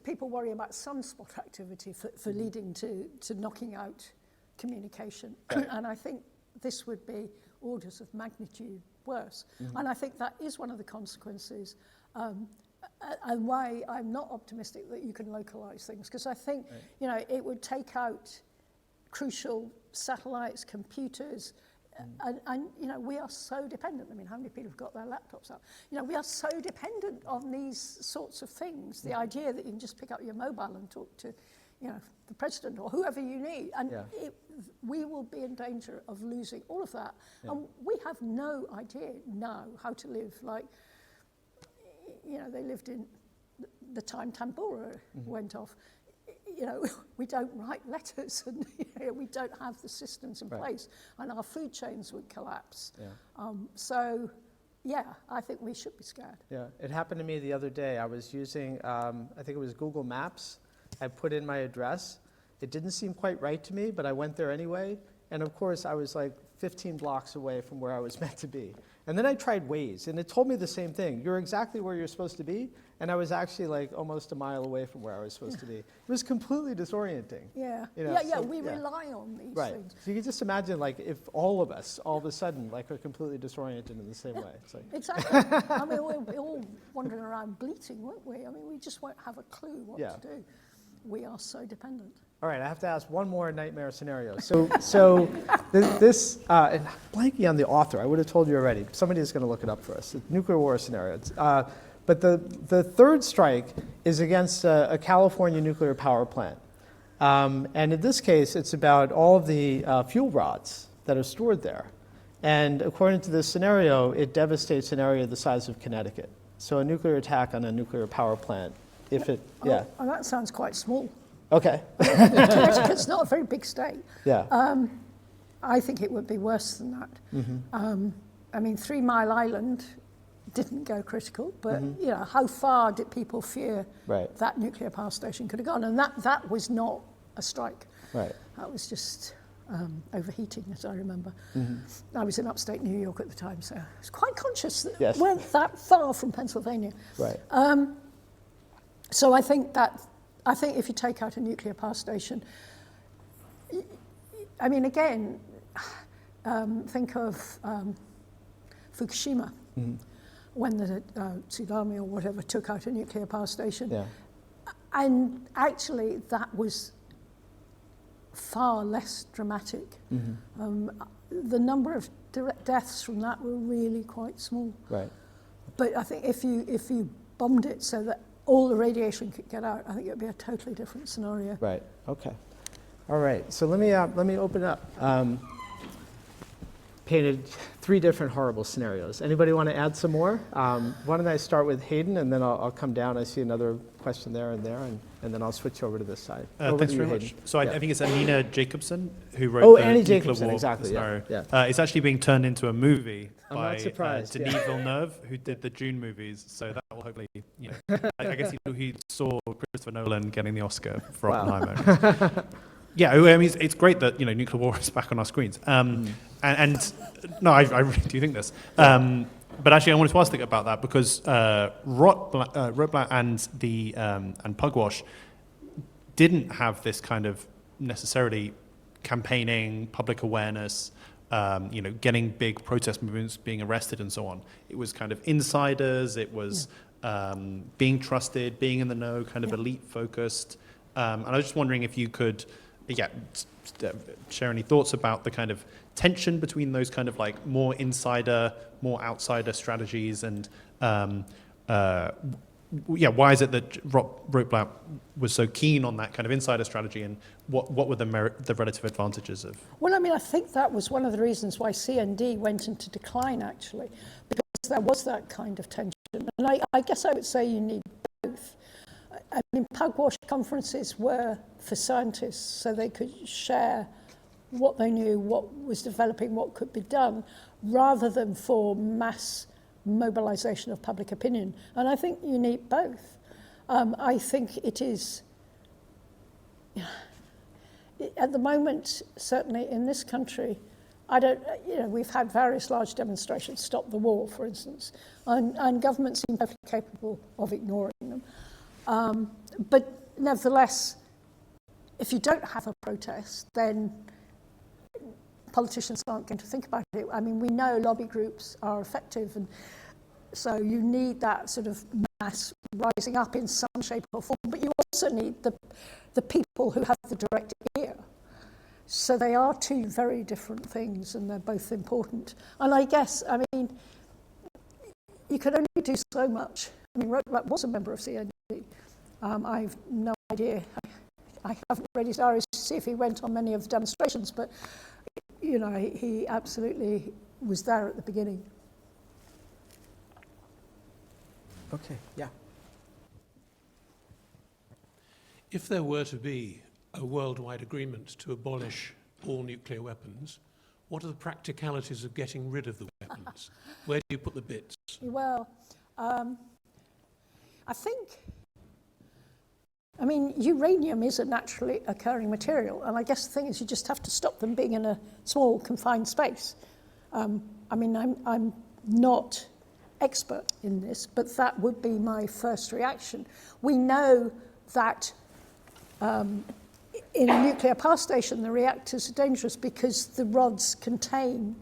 people worry about sunspot activity for leading to knocking out communication. Right. And I think this would be orders of magnitude worse. And I think that is one of the consequences, and why I'm not optimistic that you can localize things, because I think, it would take out crucial satellites, computers, and we are so dependent. I mean, how many people have got their laptops out? We are so dependent on these sorts of things. The idea that you can just pick up your mobile and talk to, the president or whoever you need, and we will be in danger of losing all of that. Yeah. And we have no idea now how to live like, they lived in the time Tambora went off. We don't write letters, and we don't have the systems in place, and our food chains would collapse. Yeah. I think we should be scared. Yeah, it happened to me the other day. I was using, I think it was Google Maps. I put in my address. It didn't seem quite right to me, but I went there anyway. And of course, I was like 15 blocks away from where I was meant to be. And then I tried Waze, and it told me the same thing. You're exactly where you're supposed to be. And I was actually like almost a mile away from where I was supposed to be. It was completely disorienting. Yeah, we rely on these things. So you can just imagine, like, if all of us, all of a sudden, like, are completely disoriented in the same way. It's like exactly. I mean, we're all wandering around bleating, won't we? I mean, we just won't have a clue what to do. We are so dependent. All right, I have to ask one more nightmare scenario. So this, and I'm blanking on the author. I would have told you already. Somebody is going to look it up for us. It's nuclear war scenario. But the third strike is against a California nuclear power plant. And in this case, it's about all of the fuel rods that are stored there. And according to this scenario, it devastates an area the size of Connecticut. So a nuclear attack on a nuclear power plant, if it, Oh, that sounds quite small. Okay. Connecticut's not a very big state. Yeah. I think it would be worse than that. I mean, 3 Mile Island didn't go critical, but how far did people fear that nuclear power station could have gone? And that was not a strike. Right. That was just overheating, as I remember. I was in upstate New York at the time, so I was quite conscious that we weren't that far from Pennsylvania. Right. So I think if you take out a nuclear power station, I mean, again, think of Fukushima, when the tsunami or whatever took out a nuclear power station. Yeah. And actually, that was far less dramatic. The number of direct deaths from that were really quite small. Right. But I think if you bombed it so that all the radiation could get out, I think it would be a totally different scenario. Right. Okay. All right. So let me open up. Painted 3 different horrible scenarios. Anybody want to add some more? Why don't I start with Hayden, and then I'll come down. I see another question there and there. And and then I'll switch over to this side. Over Thanks to you, very much. Hayden. So Yeah. I think it's Anina Jacobson who wrote the Annie nuclear Jacobson, war exactly, yeah, scenario. It's actually being turned into a movie I'm by not surprised, Denis yeah. Villeneuve, who did the Dune movies. So that will hopefully, I guess he saw Christopher Nolan getting the Oscar for Wow. Oppenheimer. Yeah, I mean, it's great that nuclear war is back on our screens. And no, I really do think this. But actually, I wanted to ask about that because Rotblat and Pugwash didn't have this kind of necessarily campaigning, public awareness, getting big protest movements, being arrested, and so on. It was kind of insiders. It was being trusted, being in the know, kind of elite focused. And I was just wondering if you could, share any thoughts about the kind of tension between those kind of like more insider, more outsider strategies, and why is it that Rotblat was so keen on that kind of insider strategy, and what were the relative advantages of? Well, I mean, I think that was one of the reasons why CND went into decline, actually, because there was that kind of tension. And I guess I would say you need both. I mean, Pugwash conferences were for scientists, so they could share what they knew, what was developing, what could be done, rather than for mass mobilization of public opinion. And I think you need both. I think it is, at the moment, certainly in this country, we've had various large demonstrations, Stop the War, for instance, and governments seem perfectly capable of ignoring them. But nevertheless, if you don't have a protest, then politicians aren't going to think about it. I mean, we know lobby groups are effective, and so you need that sort of mass rising up in some shape or form, but you also need the people who have the direct ear. So they are two very different things, and they're both important. And I guess, I mean, you can only do so much. I mean, Rotblat was a member of CND. I've no idea. I haven't read his diaries to see if he went on many of the demonstrations, but he absolutely was there at the beginning. Okay, yeah. If there were to be a worldwide agreement to abolish all nuclear weapons, what are the practicalities of getting rid of the weapons? Where do you put the bits? Well, I think, uranium is a naturally occurring material, and I guess the thing is you just have to stop them being in a small, confined space. I'm not expert in this, but that would be my first reaction. We know that in a nuclear power station, the reactors are dangerous because the rods contain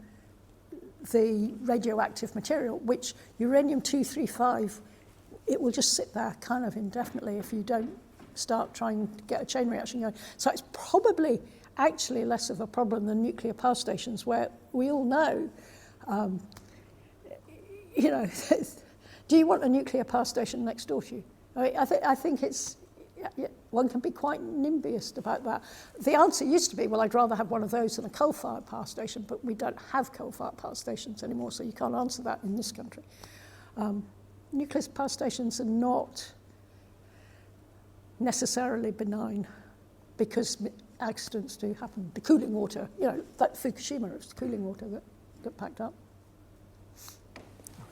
the radioactive material, which uranium-235, it will just sit there kind of indefinitely if you don't start trying to get a chain reaction going. So it's probably actually less of a problem than nuclear power stations, where we all know, do you want a nuclear power station next door to you? I think it's, one can be quite NIMBYist about that. The answer used to be, well, I'd rather have one of those than a coal-fired power station, but we don't have coal-fired power stations anymore, so you can't answer that in this country. Nuclear power stations are not necessarily benign because accidents do happen. The cooling water, like Fukushima, it was the cooling water that packed up.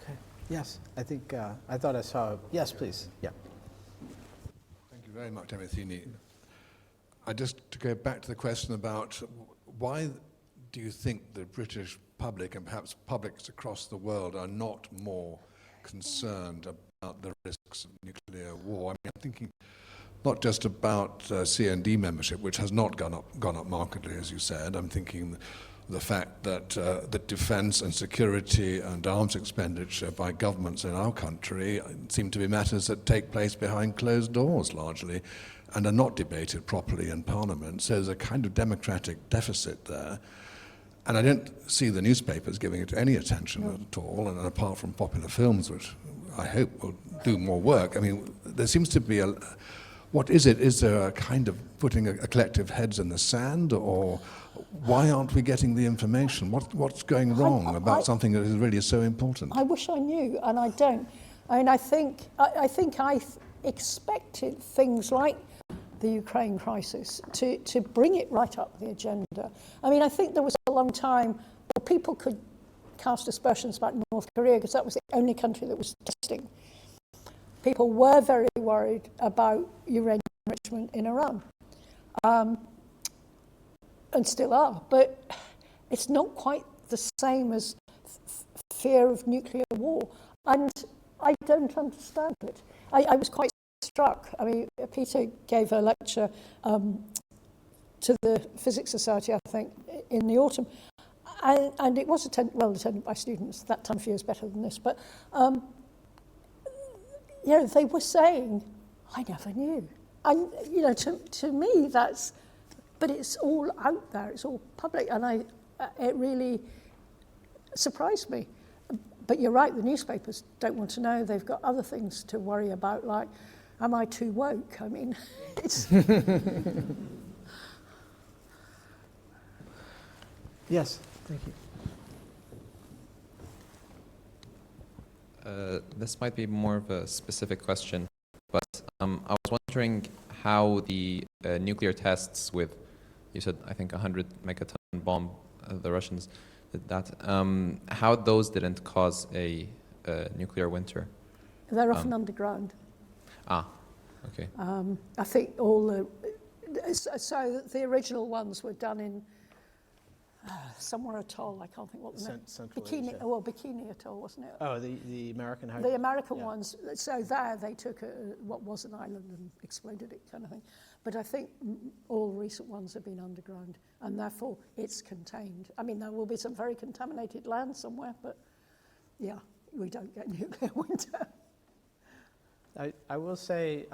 Okay. Yes, I think, I thought I saw, yes, please, yeah. Thank you very much, Dame Athene. To go back to the question about why do you think the British public and perhaps publics across the world are not more concerned about the risks of nuclear war? I mean, I'm thinking not just about CND membership, which has not gone up markedly, as you said. I'm thinking the fact that that defence and security and arms expenditure by governments in our country seem to be matters that take place behind closed doors largely and are not debated properly in Parliament. So there's a kind of democratic deficit there. And I don't see the newspapers giving it any attention at all, and apart from popular films, which I hope will do more work. I mean, there seems to be what is it? Is there a kind of putting a collective heads in the sand, or why aren't we getting the information? What's going wrong about something that is really so important? I wish I knew, and I don't. I mean, I think I expected things like the Ukraine crisis, to bring it right up the agenda. I mean, I think there was a long time where people could cast aspersions about North Korea because that was the only country that was testing. People were very worried about uranium enrichment in Iran, and still are, but it's not quite the same as fear of nuclear war, and I don't understand it. I was quite struck. I mean, Peter gave a lecture to the Physics Society, I think, in the autumn, and it was attended by students. That time of year is better than this, but you know, they were saying, I never knew. And, you know, to me, that's, but it's all out there, it's all public, and it really surprised me. But you're right, the newspapers don't want to know. They've got other things to worry about, like, am I too woke? I mean, it's... Yes, thank you. This might be more of a specific question, but I was wondering how the nuclear tests with, you said, I think, 100 megaton bomb, the Russians did that, how those didn't cause a nuclear winter. They're often underground. Okay. I think all the... So the original ones were done in somewhere atoll, I can't think what the name. Central Bikini, Asia. well, Bikini Atoll, wasn't it? Oh, the American hydrogen. The American yeah. ones, so there they took what was an island and exploded it, kind of thing. But I think all recent ones have been underground, and therefore it's contained. I mean, there will be some very contaminated land somewhere, but yeah, we don't get nuclear winter. I will say,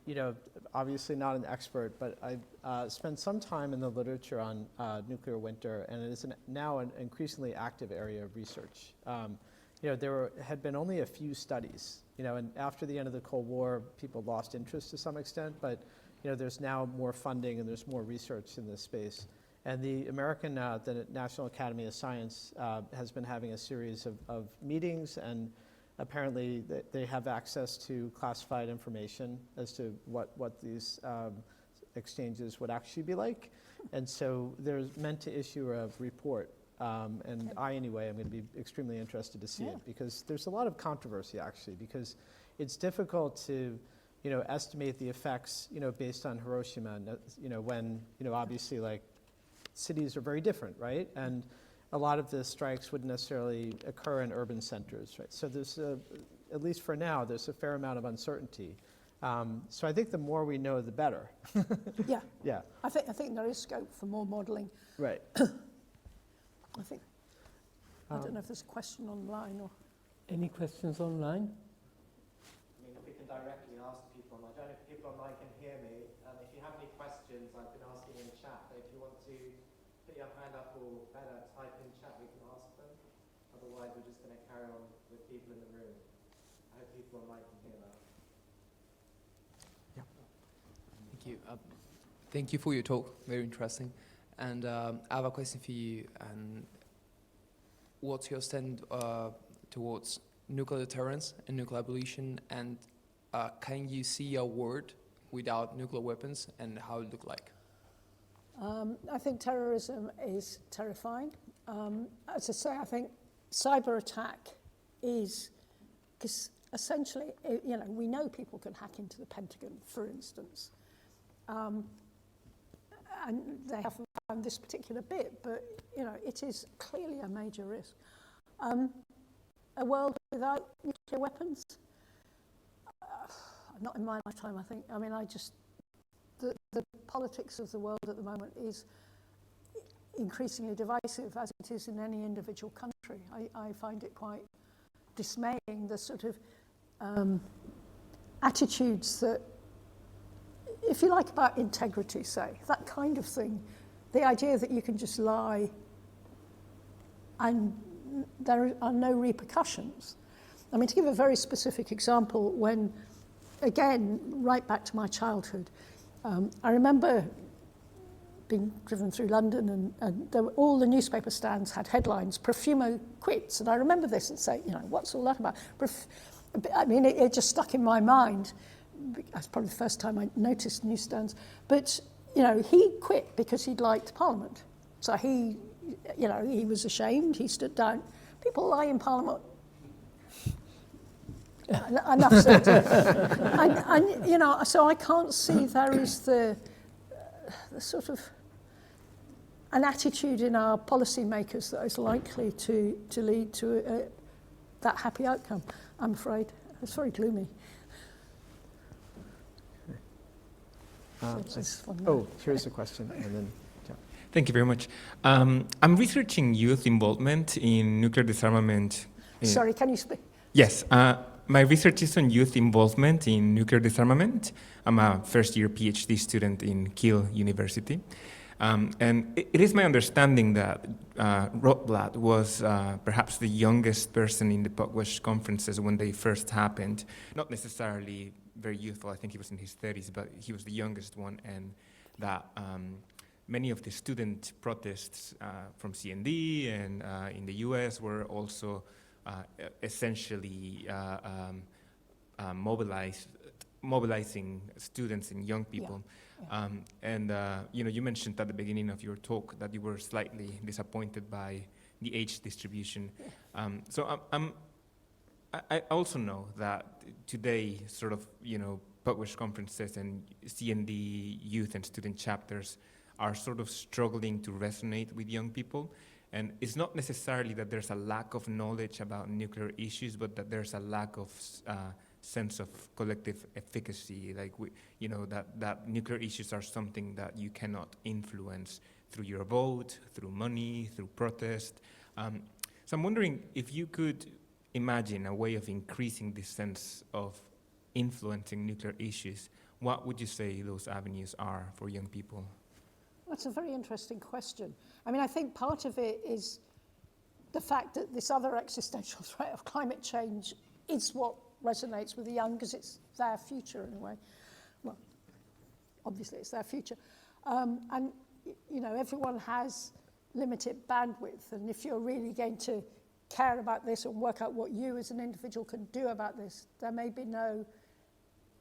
you know, obviously not an expert, but I've spent some time in the literature on nuclear winter, and it is now an increasingly active area of research. You know, there had been only a few studies, you know, and after the end of the Cold War, people lost interest to some extent, but, you know, there's now more funding and there's more research in this space. And the American, the National Academy of Science has been having a series of meetings, and apparently they have access to classified information as to what these exchanges would actually be like. And so they're meant to issue a report. And I, anyway, am going to be extremely interested to see it, because there's a lot of controversy, actually, because it's difficult to, you know, estimate the effects, you know, based on Hiroshima, you know, when, you know, obviously, like, cities are very different, right? And a lot of the strikes wouldn't necessarily occur in urban centers, right? So there's, at least for now, there's a fair amount of uncertainty. So I think the more we know, the better. Yeah. Yeah. I think there is scope for more modelling. Right. I think. I don't know if there's a question online or. Any questions online? I mean, if we can directly ask people, I don't know if people online can hear me. If you have any questions, I've been asking in chat, but if you want to put your hand up or better type in chat, we can ask them. Otherwise, we're just going to carry on with people in the room. I hope people online can hear that. Thank you. Thank you for your talk. Very interesting. And I have a question for you. And what's your stand towards nuclear deterrence and nuclear abolition? And can you see a world without nuclear weapons, and how it look like? I think terrorism is terrifying. As I say, I think cyber attack is, because essentially, you know, we know people can hack into the Pentagon, for instance. And they haven't found this particular bit, but, you know, it is clearly a major risk. A world without nuclear weapons? Not in my lifetime, I think. I mean, the politics of the world at the moment is increasingly divisive, as it is in any individual country. I find it quite dismaying, the sort of attitudes that, if you like, about integrity, say, that kind of thing, the idea that you can just lie and there are no repercussions. I mean, to give a very specific example, when, again, right back to my childhood, I remember being driven through London, and all the newspaper stands had headlines, Profumo quits, and I remember this and say, you know, what's all that about? I mean, it just stuck in my mind. that's probably the first time I noticed newsstands. But, you know, he quit because he'd liked Parliament. So he, you know, he was ashamed, he stood down. People lie in Parliament. Enough said. And, you know, so I can't see there is the sort of an attitude in our policymakers that is likely to lead to that happy outcome, I'm afraid. It's very gloomy. Here's a question, and then. Yeah. Thank you very much. I'm researching youth involvement in nuclear disarmament. Sorry, can you speak? Yes. My research is on youth involvement in nuclear disarmament. I'm a first-year PhD student in Kiel University. And it is my understanding that Rotblat was perhaps the youngest person in the Pugwash conferences when they first happened. Not necessarily very youthful, I think he was in his 30s, but he was the youngest one, and that many of the student protests from CND and in the US were also essentially mobilizing students and young people. Yeah. You know, you mentioned at the beginning of your talk that you were slightly disappointed by the age distribution. So I also know that today, sort of, you know, Pugwash conferences and CND youth and student chapters are sort of struggling to resonate with young people. And it's not necessarily that there's a lack of knowledge about nuclear issues, but that there's a lack of sense of collective efficacy. Like, you know, that nuclear issues are something that you cannot influence through your vote, through money, through protest. So I'm wondering if you could imagine a way of increasing this sense of influencing nuclear issues. What would you say those avenues are for young people? That's a very interesting question. I mean, I think part of it is the fact that this other existential threat of climate change is what resonates with the young, because it's their future in a way. Well, obviously it's their future. And, you know, everyone has limited bandwidth, and if you're really going to care about this and work out what you as an individual can do about this, there may be no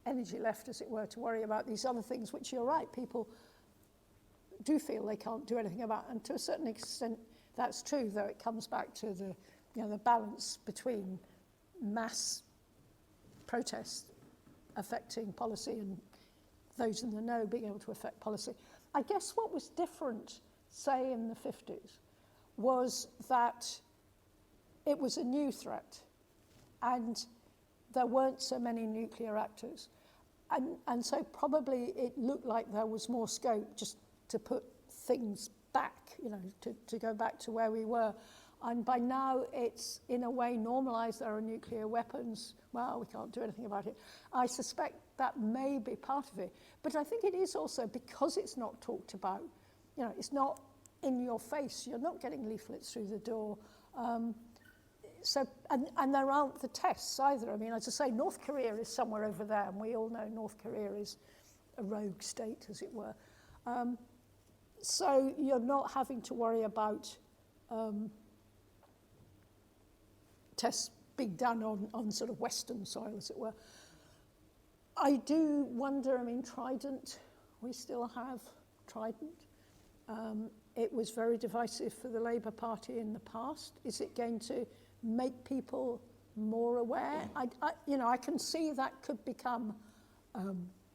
energy left, as it were, to worry about these other things, which you're right, people do feel they can't do anything about, and to a certain extent that's true, though it comes back to the, you know, the balance between mass protests affecting policy and those in the know being able to affect policy. I guess what was different, say in the 50s, was that it was a new threat and there weren't so many nuclear actors. And so probably it looked like there was more scope just to put things back, you know, to go back to where we were. And by now it's in a way normalized. There are nuclear weapons. Well, we can't do anything about it. I suspect that may be part of it. But I think it is also because it's not talked about. You know, it's not in your face. You're not getting leaflets through the door. And there aren't the tests either. I mean, as I say, North Korea is somewhere over there, and we all know North Korea is a rogue state, as it were. So you're not having to worry about tests being done on sort of Western soil, as it were. I do wonder, I mean, Trident, we still have Trident. It was very divisive for the Labour Party in the past. Is it going to make people more aware? I can see that could become,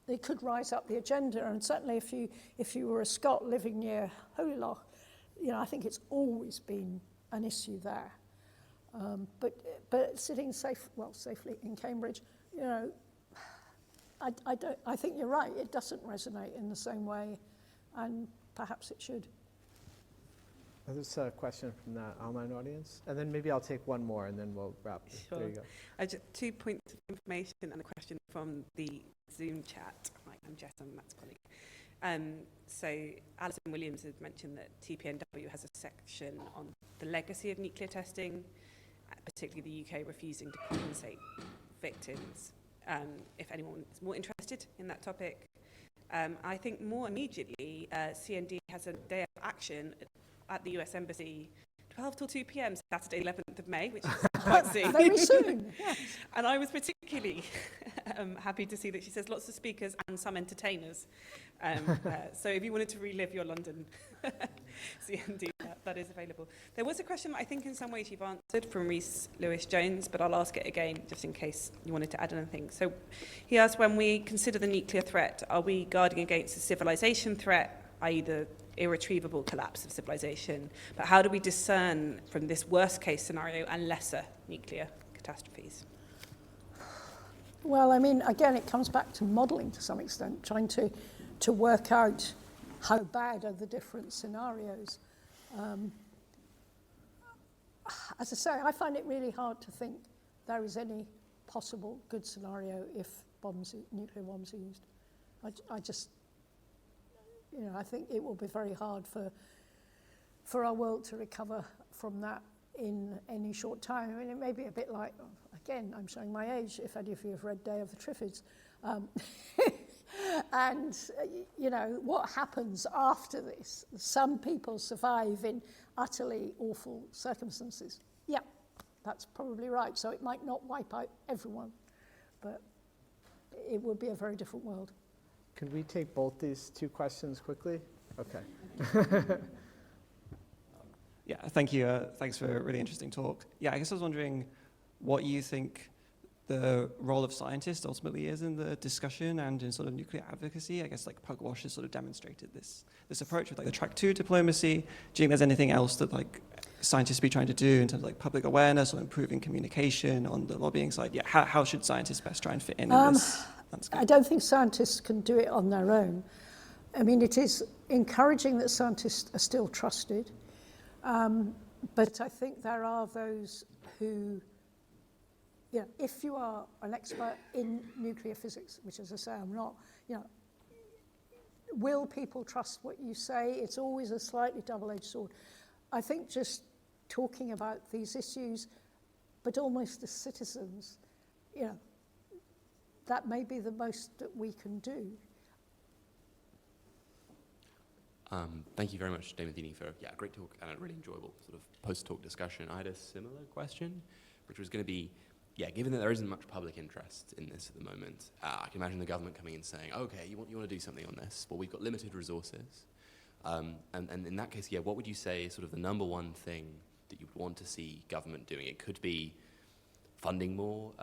it could rise up the agenda, and certainly if you were a Scot living near Holyloch, you know, I think it's always been an issue there. But sitting safely in Cambridge, you know, I think you're right. It doesn't resonate in the same way, and perhaps it should. There's a question from the online audience, and then maybe I'll take one more, and then we'll wrap. Sure. There you go. Just 2 points of information and a question from the Zoom chat. Hi, I'm Jess, I'm Matt's colleague. So Alison Williams had mentioned that TPNW has a section on the legacy of nuclear testing, particularly the UK refusing to compensate victims. If anyone is more interested in that topic. I think more immediately, CND has a day of action at the US Embassy, 12 till 2 p.m, Saturday 11th of May, which is quite soon. Very soon, yes. And I was particularly happy to see that she says lots of speakers and some entertainers. So if you wanted to relive your London CND, that is available. There was a question that I think in some ways you've answered from Rhys Lewis-Jones, but I'll ask it again just in case you wanted to add anything. So he asked, when we consider the nuclear threat, are we guarding against a civilization threat, i.e. the irretrievable collapse of civilization? But how do we discern from this worst case scenario and lesser nuclear catastrophes? Well, I mean, again, it comes back to modelling to some extent, trying to work out how bad are the different scenarios. As I say, I find it really hard to think there is any possible good scenario if nuclear bombs are used. I just, I think it will be very hard for our world to recover from that in any short time. I mean, it may be a bit like, again, I'm showing my age, if any of you have read Day of the Triffids. And, what happens after this? Some people survive in utterly awful circumstances. Yeah, that's probably right. So it might not wipe out everyone, but it would be a very different world. Can we take both these two questions quickly? Okay. Yeah, thank you. Thanks for a really interesting talk. Yeah, I guess I was wondering what you think the role of scientists ultimately is in the discussion and in sort of nuclear advocacy. I guess like Pugwash has sort of demonstrated this approach with like the track 2 diplomacy. Do you think there's anything else that like scientists be trying to do in terms of like public awareness or improving communication on the lobbying side? Yeah, how should scientists best try and fit in this landscape? I don't think scientists can do it on their own. I mean, it is encouraging that scientists are still trusted, but I think there are those who, if you are an expert in nuclear physics, which as I say I'm not, will people trust what you say? It's always a slightly double-edged sword. I think just talking about these issues, but almost as citizens, that may be the most that we can do. Thank you very much, Dame Athene, for a great talk and a really enjoyable sort of post-talk discussion. I had a similar question, which was going to be, given that there isn't much public interest in this at the moment, I can imagine the government coming in saying, okay, you want to do something on this? Well, we've got limited resources. And in that case, what would you say is sort of the number one thing that you would want to see government doing? It could be funding more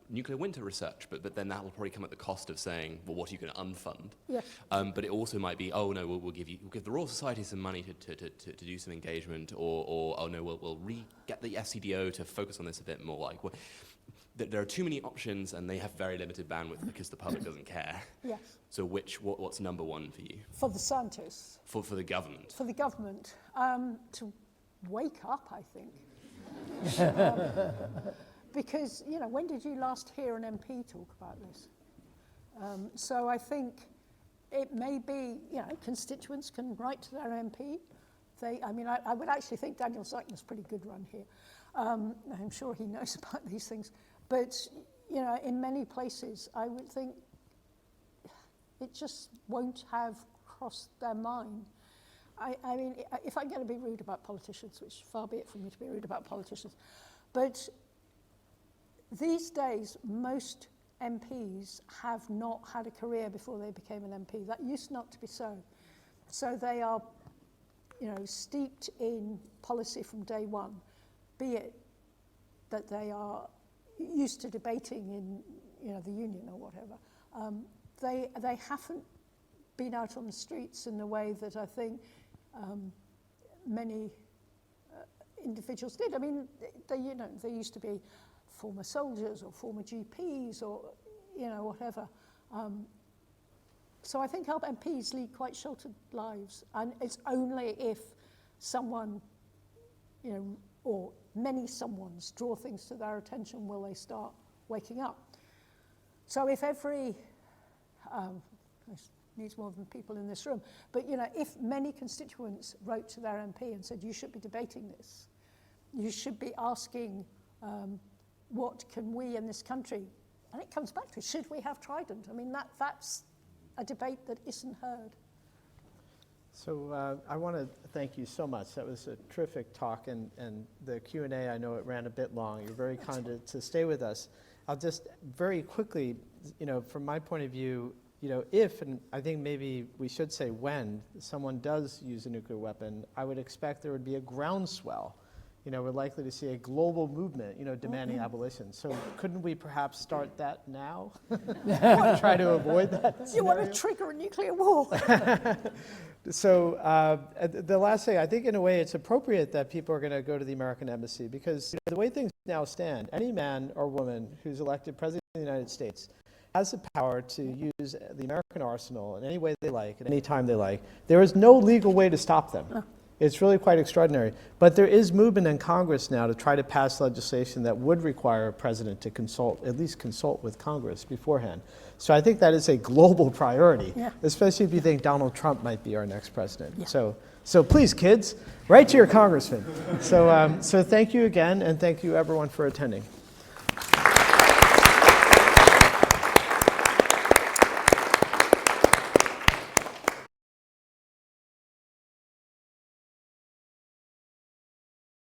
nuclear winter research, but then that will probably come at the cost of saying, well, what are you going to unfund? Yes. But it also might be, oh no, we'll give the Royal Society some money to do some engagement, or oh no, we'll get the SCDO to focus on this a bit more. Like, there are too many options, and they have very limited bandwidth because the public doesn't care. Yes. So what's number one for you? For the scientists. For the government. For the government, to wake up, I think. Because, when did you last hear an MP talk about this? So I think it may be, constituents can write to their MP. I would actually think Daniel Zeitner's pretty good run here. I'm sure he knows about these things. But, in many places, I would think it just won't have crossed their mind. I mean, if I'm going to be rude about politicians, which far be it from me to be rude about politicians, but these days, most MPs have not had a career before they became an MP. That used not to be so. So they are, steeped in policy from day one, be it that they are used to debating in, the union or whatever. They haven't been out on the streets in the way that I think many individuals did. I mean, they used to be former soldiers or former GPs or, whatever. So I think our MPs lead quite sheltered lives, and it's only if someone, or many someones draw things to their attention will they start waking up. So if every, needs more than people in this room, but if many constituents wrote to their MP and said, you should be debating this, you should be asking, what can we in this country, and it comes back to, should we have Trident? I mean, that's a debate that isn't heard. So I want to thank you so much. That was a terrific talk, and the Q&A, I know it ran a bit long. You're very kind to stay with us. I'll just very quickly, from my point of view, if, and I think maybe we should say when, someone does use a nuclear weapon, I would expect there would be a groundswell. We're likely to see a global movement, demanding abolition. So couldn't we perhaps start that now? Try to avoid that You want to trigger a nuclear war? So the last thing, I think in a way it's appropriate that people are going to go to the American embassy because the way things now stand, any man or woman who's elected president of the United States has the power to use the American arsenal in any way they like, at any time they like. There is no legal way to stop them. It's really quite extraordinary. But there is movement in Congress now to try to pass legislation that would require a president to at least consult with Congress beforehand. So I think that is a global priority, especially if you think Donald Trump might be our next president. Yeah. So please, kids, write to your congressman. So thank you again, and thank you everyone for attending.